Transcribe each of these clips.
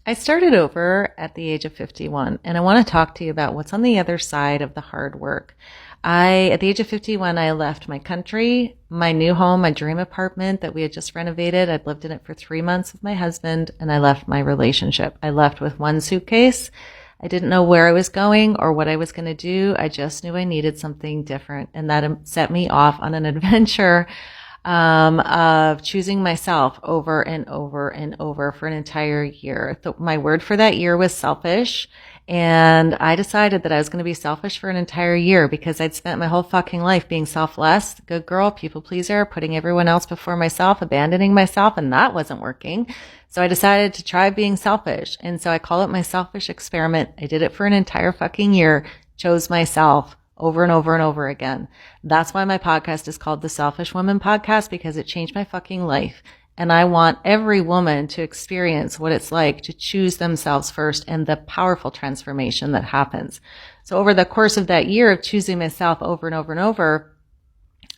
I started over at the age of 51, and I want to talk to you about what's on the other side of the hard work. At the age of 51, I left my country, my new home, my dream apartment that we had just renovated. I'd lived in it for 3 months with my husband, and I left my relationship. I left with one suitcase. I didn't know where I was going or what I was going to do. I just knew I needed something different, and that set me off on an adventure of choosing myself over and over and over for an entire year. My word for that year was selfish. And I decided that I was going to be selfish for an entire year because I'd spent my whole fucking life being selfless, good girl, people pleaser, putting everyone else before myself, abandoning myself, and that wasn't working. So I decided to try being selfish. And so I call it my selfish experiment. I did it for an entire fucking year, chose myself over and over and over again. That's why my podcast is called the Selfish Woman Podcast, because it changed my fucking life. And I want every woman to experience what it's like to choose themselves first and the powerful transformation that happens. So over the course of that year of choosing myself over and over and over,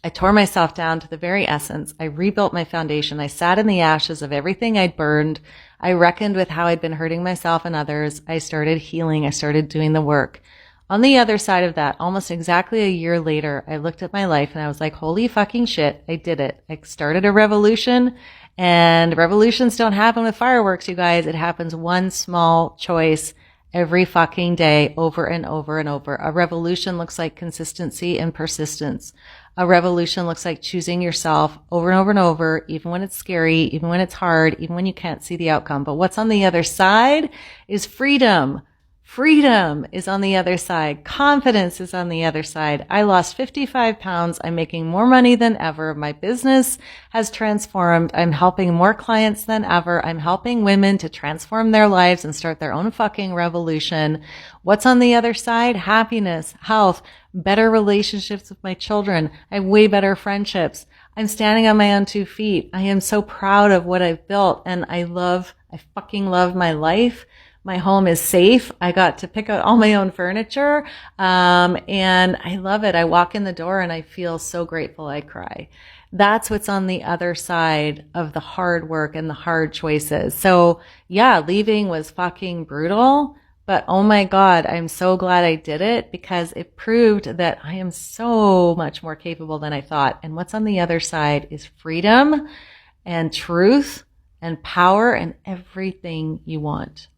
I tore myself down to the very essence. I rebuilt my foundation. I sat in the ashes of everything I'd burned. I reckoned with how I'd been hurting myself and others. I started healing. I started doing the work. On the other side of that, almost exactly a year later, I looked at my life and I was like, holy fucking shit, I did it. I started a revolution, and revolutions don't happen with fireworks, you guys. It happens one small choice every fucking day, over and over and over. A revolution looks like consistency and persistence. A revolution looks like choosing yourself over and over and over, even when it's scary, even when it's hard, even when you can't see the outcome. But what's on the other side is freedom. Freedom is on the other side. Confidence is on the other side. I lost 55 pounds. I'm making more money than ever. My business has transformed. I'm helping more clients than ever. I'm helping women to transform their lives and start their own fucking revolution. What's on the other side? Happiness, health, better relationships with my children. I have way better friendships. I'm standing on my own 2 feet. I am so proud of what I've built, and I fucking love my life. My home is safe. I got to pick out all my own furniture. And I love it. I walk in the door and I feel so grateful I cry. That's what's on the other side of the hard work and the hard choices. So yeah, leaving was fucking brutal, but oh my God, I'm so glad I did it because it proved that I am so much more capable than I thought. And what's on the other side is freedom and truth and power and everything you want.